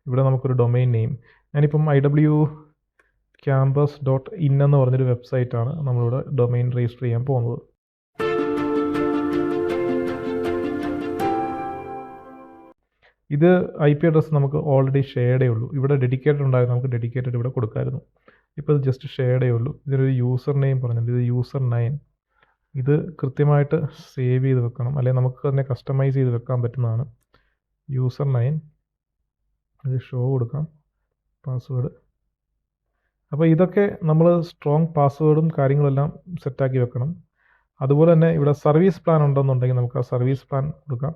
ഇവിടെ നമുക്കൊരു domain name. ഞാനിപ്പം IWCampus.in എന്ന് പറഞ്ഞൊരു വെബ്സൈറ്റാണ് നമ്മളിവിടെ ഡൊമെയിൻ രജിസ്റ്റർ ചെയ്യാൻ പോകുന്നത്. ഇത് IP അഡ്രസ്സ് നമുക്ക് ഓൾറെഡി ഷെയർഡേ ഉള്ളൂ. ഇവിടെ ഡെഡിക്കേറ്റഡ് ഉണ്ടായിരുന്നു, നമുക്ക് ഡെഡിക്കേറ്റഡ് ഇവിടെ കൊടുക്കാമായിരുന്നു. ഇപ്പോൾ ഇത് ജസ്റ്റ് ഷെയർഡേ ഉള്ളൂ. ഇതിനൊരു യൂസർ നെയിം പറഞ്ഞിട്ടുണ്ട്, ഇത് യൂസർ 9. ഇത് കൃത്യമായിട്ട് സേവ് ചെയ്ത് വെക്കണം, അല്ലെങ്കിൽ നമുക്ക് തന്നെ കസ്റ്റമൈസ് ചെയ്ത് വെക്കാൻ പറ്റുന്നതാണ്. യൂസർ 9 ഇത് ഷോ കൊടുക്കാം, പാസ്വേഡ്. അപ്പോൾ ഇതൊക്കെ നമ്മൾ സ്ട്രോങ് പാസ്വേഡും കാര്യങ്ങളെല്ലാം സെറ്റാക്കി വെക്കണം. അതുപോലെ തന്നെ ഇവിടെ സർവീസ് പ്ലാൻ ഉണ്ടെന്നുണ്ടെങ്കിൽ നമുക്ക് ആ സർവീസ് പ്ലാൻ കൊടുക്കാം.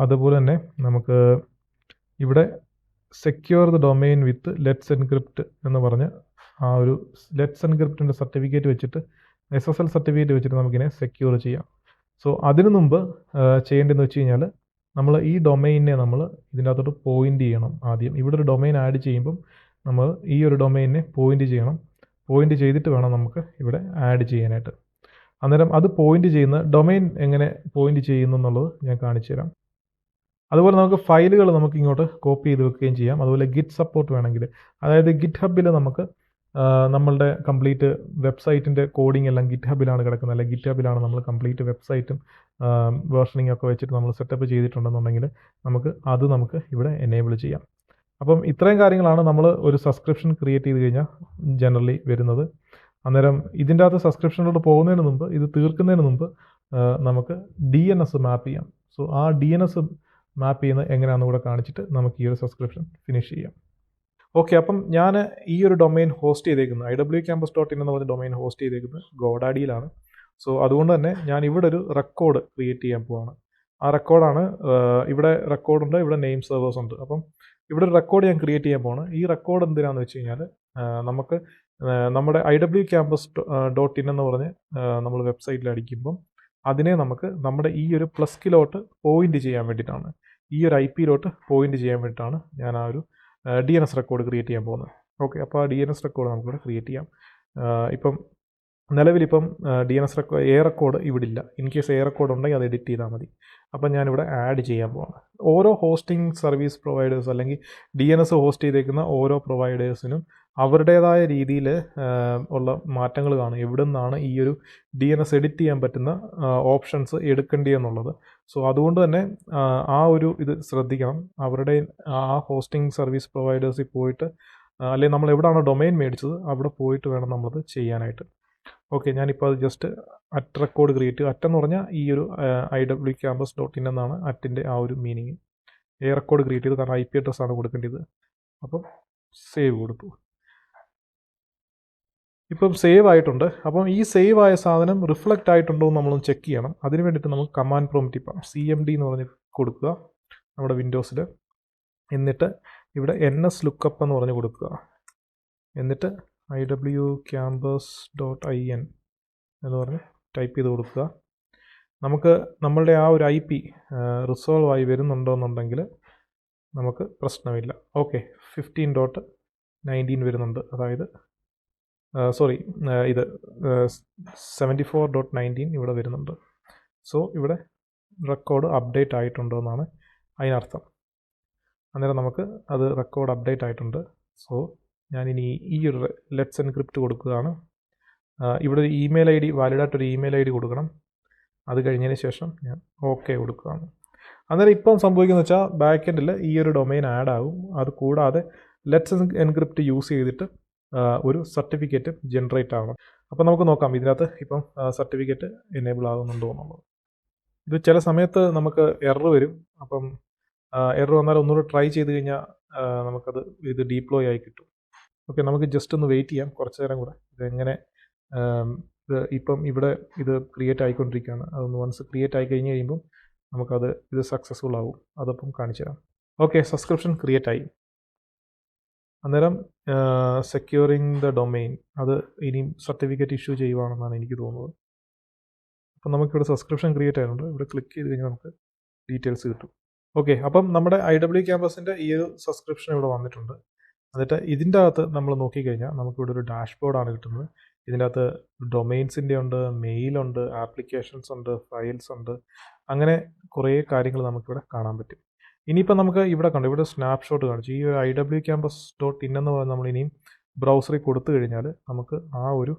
അതുപോലെ തന്നെ നമുക്ക് ഇവിടെ secure the domain with let's encrypt എന്ന് പറഞ്ഞ് ആ ഒരു ലെറ്റ്സ് എൻക്രിപ്റ്റിൻ്റെ സർട്ടിഫിക്കറ്റ് വെച്ചിട്ട് SSL സർട്ടിഫിക്കറ്റ് വെച്ചിട്ട് നമുക്കിനെ സെക്യൂർ ചെയ്യാം. സോ അതിനു മുമ്പ് ചെയ്യേണ്ടതെന്ന് വെച്ച് കഴിഞ്ഞാൽ നമ്മൾ ഈ ഡൊമെയിനെ നമ്മൾ ഇതിൻ്റെ അകത്തോട്ട് പോയിൻ്റ് ചെയ്യണം. ആദ്യം ഇവിടെ ഒരു ഡൊമെയിൻ ആഡ് ചെയ്യുമ്പം നമ്മൾ ഈ ഒരു ഡൊമെയിനെ പോയിൻ്റ് ചെയ്യണം. പോയിൻ്റ് ചെയ്തിട്ട് വേണം നമുക്ക് ഇവിടെ ആഡ് ചെയ്യാനായിട്ട്. അന്നേരം അത് പോയിൻ്റ് ചെയ്യുന്ന ഡൊമെയിൻ എങ്ങനെ പോയിൻ്റ് ചെയ്യുന്നു എന്നുള്ളത് ഞാൻ കാണിച്ചു തരാം. അതുപോലെ നമുക്ക് ഫയലുകൾ നമുക്ക് ഇങ്ങോട്ട് കോപ്പി ചെയ്ത് വെക്കുകയും ചെയ്യാം. അതുപോലെ ഗിറ്റ് സപ്പോർട്ട് വേണമെങ്കിൽ, അതായത് ഗിറ്റ് ഹബിൽ നമുക്ക് നമ്മളുടെ കംപ്ലീറ്റ് വെബ്സൈറ്റിൻ്റെ കോഡിംഗ് എല്ലാം ഗിറ്റ് ഹബിലാണ് കിടക്കുന്നത്, അല്ലെങ്കിൽ ഗിറ്റ് ഹബിലാണ് നമ്മൾ കംപ്ലീറ്റ് വെബ്സൈറ്റും വേർഷനിങ് ഒക്കെ വെച്ചിട്ട് നമ്മൾ സെറ്റപ്പ് ചെയ്തിട്ടുണ്ടെന്നുണ്ടെങ്കിൽ നമുക്ക് ഇവിടെ എനേബിൾ ചെയ്യാം. അപ്പം ഇത്രയും കാര്യങ്ങളാണ് നമ്മൾ ഒരു സബ്സ്ക്രിപ്ഷൻ ക്രിയേറ്റ് ചെയ്ത് കഴിഞ്ഞാൽ ജനറലി വരുന്നത്. അന്നേരം ഇതിൻ്റെ അകത്ത് സബ്സ്ക്രിപ്ഷനിലോട്ട് പോകുന്നതിന് മുമ്പ്, ഇത് തീർക്കുന്നതിന് മുമ്പ് നമുക്ക് DNS മാപ്പ് ചെയ്യാം. സോ ആ DNS മാപ്പ് ചെയ്യുന്നത് എങ്ങനെയാണെന്ന് കൂടെ കാണിച്ചിട്ട് നമുക്ക് ഈ ഒരു സബ്സ്ക്രിപ്ഷൻ ഫിനിഷ് ചെയ്യാം. ഓക്കെ, അപ്പം ഞാൻ ഈ ഒരു ഡൊമെയിൻ ഹോസ്റ്റ് ചെയ്തേക്കുന്നത് IWCampus.in എന്ന് പറഞ്ഞ ഡൊമെയിൻ ഹോസ്റ്റ് ചെയ്തേക്കുന്നത് ഗോഡാഡിയിലാണ്. സോ അതുകൊണ്ട് തന്നെ ഞാൻ ഇവിടെ ഒരു റെക്കോർഡ് ക്രിയേറ്റ് ചെയ്യാൻ പോവാണ്. ആ റെക്കോർഡാണ് ഇവിടെ റെക്കോർഡുണ്ട്, ഇവിടെ നെയിം സെർവേഴ്സ് ഉണ്ട്. അപ്പം ഇവിടെ ഒരു റെക്കോർഡ് ഞാൻ ക്രിയേറ്റ് ചെയ്യാൻ പോവാണ്. ഈ റെക്കോർഡ് എന്തിനാണെന്ന് വെച്ച് കഴിഞ്ഞാൽ നമുക്ക് നമ്മുടെ IWCampus.in എന്ന് പറഞ്ഞ് നമ്മൾ വെബ്സൈറ്റിൽ അടിക്കുമ്പം അതിനെ നമുക്ക് നമ്മുടെ ഈ ഒരു പ്ലസ്കിലോട്ട് പോയിൻ്റ് ചെയ്യാൻ വേണ്ടിയിട്ടാണ്, ഈ ഒരു IP-ലോട്ട് പോയിൻ്റ് ചെയ്യാൻ വേണ്ടിയിട്ടാണ് ഞാൻ ആ ഒരു DNS റെക്കോർഡ് ക്രിയേറ്റ് ചെയ്യാൻ പോകുന്നത്. ഓക്കെ, അപ്പോൾ ആ DNS റെക്കോർഡ് നമുക്കിവിടെ ക്രിയേറ്റ് ചെയ്യാം. ഇപ്പം നിലവിലിപ്പം DNS റെക്കോർഡ് ഇവിടെ ഇല്ല. ഇൻ കേസ് റെക്കോർഡ് ഉണ്ടെങ്കിൽ അത് എഡിറ്റ് ചെയ്താൽ മതി. അപ്പം ഞാനിവിടെ ആഡ് ചെയ്യാൻ പോവാണ്. ഓരോ ഹോസ്റ്റിംഗ് സർവീസ് പ്രൊവൈഡേഴ്സ് അല്ലെങ്കിൽ DNS ഹോസ്റ്റ് ചെയ്തേക്കുന്ന ഓരോ പ്രൊവൈഡേഴ്സിനും അവരുടേതായ രീതിയിൽ ഉള്ള മാറ്റങ്ങൾ കാണും. എവിടെ നിന്നാണ് ഈ ഒരു DNS എഡിറ്റ് ചെയ്യാൻ പറ്റുന്ന ഓപ്ഷൻസ് എടുക്കേണ്ടതെന്നുള്ളത്. സോ അതുകൊണ്ട് തന്നെ ആ ഒരു ഇത് ശ്രദ്ധിക്കണം. അവരുടെ ആ ഹോസ്റ്റിംഗ് സർവീസ് പ്രൊവൈഡേഴ്സിൽ പോയിട്ട്, അല്ലെങ്കിൽ നമ്മൾ എവിടെയാണോ ഡൊമെയിൻ മേടിച്ചത് അവിടെ പോയിട്ട് വേണം നമ്മളത് ചെയ്യാനായിട്ട്. ഓക്കെ, ഞാനിപ്പോൾ അത് ജസ്റ്റ് അറ്റ് റെക്കോർഡ് ക്രിയേറ്റ് ചെയ്തു. അറ്റ് എന്ന് പറഞ്ഞാൽ ഈ ഒരു IWCampus.in എന്നാണ് അറ്റിൻ്റെ ആ ഒരു മീനിങ്. റെക്കോർഡ് ക്രിയേറ്റ് ചെയ്തു, കാരണം IP അഡ്രസ്സാണ് കൊടുക്കേണ്ടത്. അപ്പം സേവ് കൊടുത്തു. ഇപ്പം സേവ് ആയിട്ടുണ്ട്. അപ്പം ഈ സേവ് ആയ സാധനം റിഫ്ലക്റ്റ് ആയിട്ടുണ്ടോ എന്ന് നമ്മളൊന്ന് ചെക്ക് ചെയ്യണം. അതിന് വേണ്ടിയിട്ട് നമുക്ക് കമാൻഡ് പ്രോംപ്റ്റ് ഇപ്പം CMD എന്ന് പറഞ്ഞ് കൊടുക്കുക നമ്മുടെ വിൻഡോസിൽ. എന്നിട്ട് ഇവിടെ NS lookup എന്ന് പറഞ്ഞ് കൊടുക്കുക. എന്നിട്ട് IWCampus.in എന്ന് പറഞ്ഞ് ടൈപ്പ് ചെയ്ത് കൊടുക്കുക. നമുക്ക് നമ്മളുടെ ആ ഒരു IP റിസോൾവ് ആയി വരുന്നുണ്ടോയെന്നുണ്ടെങ്കിൽ നമുക്ക് പ്രശ്നമില്ല. ഓക്കെ, 15.19 വരുന്നുണ്ട്, അതായത് ഇത് 74.19 ഇവിടെ വരുന്നുണ്ട്. സോ ഇവിടെ റെക്കോർഡ് അപ്ഡേറ്റ് ആയിട്ടുണ്ടോ എന്നാണ് അതിനർത്ഥം. അന്നേരം നമുക്ക് അത് റെക്കോർഡ് അപ്ഡേറ്റ് ആയിട്ടുണ്ട്. സോ ഞാനിനി ഈ ഒരു ലെറ്റ്സ് എൻക്രിപ്റ്റ് കൊടുക്കുകയാണ്. ഇവിടെ ഒരു ഇമെയിൽ ID, വാലിഡായിട്ടൊരു ഇമെയിൽ ID കൊടുക്കണം. അത് കഴിഞ്ഞതിന് ശേഷം ഞാൻ ഓക്കെ കൊടുക്കുകയാണ്. അന്നേരം ഇപ്പം സംഭവിക്കുന്നത് വെച്ചാൽ ബാക്ക് എൻഡിൽ ഈ ഒരു ഡൊമെയിൻ ആഡ് ആകും. അത് കൂടാതെ ലെറ്റ്സ് എൻക്രിപ്റ്റ് യൂസ് ചെയ്തിട്ട് ഒരു സർട്ടിഫിക്കറ്റ് ജനറേറ്റ് ആകണം. അപ്പം നമുക്ക് നോക്കാം ഇതിനകത്ത് ഇപ്പം സർട്ടിഫിക്കറ്റ് എനേബിൾ ആകുന്നുണ്ടോ എന്നുള്ളത്. ഇത് ചില സമയത്ത് നമുക്ക് എറർ വരും. അപ്പം എറർ വന്നാൽ ഒന്നുകൂടെ ട്രൈ ചെയ്ത് കഴിഞ്ഞാൽ നമുക്കത് ഇത് ഡീപ്ലോയ് ആയി കിട്ടും. ഓക്കെ, നമുക്ക് ജസ്റ്റ് ഒന്ന് വെയിറ്റ് ചെയ്യാം കുറച്ച് നേരം കൂടെ. ഇതെങ്ങനെ ഇപ്പം ഇവിടെ ഇത് ക്രിയേറ്റ് ആയിക്കൊണ്ടിരിക്കുകയാണ്. അതൊന്ന് വൺസ് ക്രിയേറ്റ് ആയി കഴിഞ്ഞ് കഴിയുമ്പം നമുക്കത് ഇത് സക്സസ്ഫുൾ ആവും. അതപ്പം കാണിച്ചു തരാം. ഓക്കെ, സബ്സ്ക്രിപ്ഷൻ ക്രിയേറ്റ് ആയി. അന്നേരം സെക്യൂറിങ് ദ ഡൊമെയിൻ അത് ഇനിയും സർട്ടിഫിക്കറ്റ് ഇഷ്യൂ ചെയ്യുവാണെന്നാണ് എനിക്ക് തോന്നുന്നത്. അപ്പം നമുക്കിവിടെ സബ്സ്ക്രിപ്ഷൻ ക്രിയേറ്റ് ആയതുകൊണ്ട് ഇവിടെ ക്ലിക്ക് ചെയ്ത് കഴിഞ്ഞാൽ നമുക്ക് ഡീറ്റെയിൽസ് കിട്ടും. ഓക്കെ, അപ്പം നമ്മുടെ IWCampusൻ്റെ ഈ ഒരു സബ്സ്ക്രിപ്ഷൻ ഇവിടെ വന്നിട്ടുണ്ട്. എന്നിട്ട് ഇതിൻ്റെ അകത്ത് നമ്മൾ നോക്കിക്കഴിഞ്ഞാൽ നമുക്കിവിടെ ഒരു ഡാഷ്ബോർഡാണ് കിട്ടുന്നത്. ഇതിൻ്റെ അകത്ത് ഡൊമെയിൻസിൻ്റെ ഉണ്ട്, മെയിലുണ്ട്, ആപ്ലിക്കേഷൻസ് ഉണ്ട്, ഫയൽസ് ഉണ്ട്, അങ്ങനെ കുറേ കാര്യങ്ങൾ നമുക്കിവിടെ കാണാൻ പറ്റും. ഇനിയിപ്പോൾ നമുക്ക് ഇവിടെ കണ്ടു, ഇവിടെ സ്നാപ്ഷോട്ട് കാണിച്ചു. ഈ ഒരു IWCampus.in എന്ന് പറയുന്നത് നമ്മൾ ഇനിയും ബ്രൗസറിൽ കൊടുത്തു കഴിഞ്ഞാൽ നമുക്ക് ആ ഒരു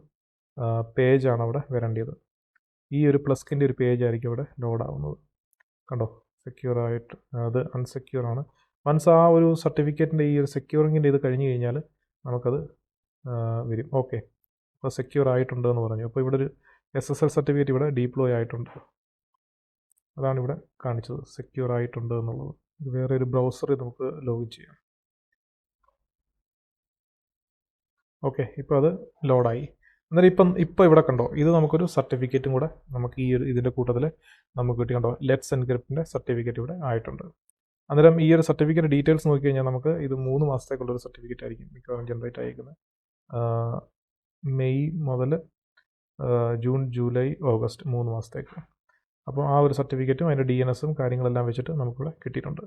പേജാണ് അവിടെ വരേണ്ടത്. ഈ ഒരു പ്ലസ്കിൻ്റെ ഒരു പേജ് ആയിരിക്കും ഇവിടെ ലോഡ് ആവുന്നത്. കണ്ടോ, സെക്യൂർ ആയിട്ട് അത് അൺസെക്യൂർ ആണ്. വൺസ് ആ ഒരു സർട്ടിഫിക്കറ്റിൻ്റെ ഈ ഒരു സെക്യൂറിങ്ങിൻ്റെ ഇത് കഴിഞ്ഞ് കഴിഞ്ഞാൽ നമുക്കത് വരും. ഓക്കെ, അപ്പോൾ സെക്യൂർ ആയിട്ടുണ്ട് എന്ന് പറഞ്ഞു. അപ്പോൾ ഇവിടെ ഒരു SSL സർട്ടിഫിക്കറ്റ് ഇവിടെ ഡീപ്ലോയ് ആയിട്ടുണ്ട്. അതാണ് ഇവിടെ കാണിച്ചത്, സെക്യൂർ ആയിട്ടുണ്ട് എന്നുള്ളത്. ഇത് വേറെ ഒരു ബ്രൗസറിൽ നമുക്ക് ലോഗിൻ ചെയ്യാം. ഓക്കെ, ഇപ്പോൾ അത് ലോഡായി. അന്നേരം ഇപ്പോൾ ഇവിടെ കണ്ടോ, ഇത് നമുക്കൊരു സർട്ടിഫിക്കറ്റും കൂടെ നമുക്ക് ഈ ഒരു ഇതിൻ്റെ കൂട്ടത്തിൽ നമുക്ക് കിട്ടി. കണ്ടോ, ലെറ്റ്സ് എൻക്രിപ്റ്റിൻ്റെ സർട്ടിഫിക്കറ്റ് ഇവിടെ ആയിട്ടുണ്ട്. അന്നേരം ഈ ഒരു സർട്ടിഫിക്കറ്റ് ഡീറ്റെയിൽസ് നോക്കിക്കഴിഞ്ഞാൽ നമുക്ക് ഇത് 3 മാസത്തേക്കുള്ളൊരു സർട്ടിഫിക്കറ്റ് ആയിരിക്കും മിക്കവാറും ജനറേറ്റ് അയക്കുന്നത്. മെയ് മുതൽ ജൂൺ, ജൂലൈ, ഓഗസ്റ്റ് 3 മാസത്തേക്ക്. അപ്പോൾ ആ ഒരു സർട്ടിഫിക്കറ്റും അതിൻ്റെ DNSഉം കാര്യങ്ങളെല്ലാം വെച്ചിട്ട് നമുക്കിവിടെ കിട്ടിയിട്ടുണ്ട്.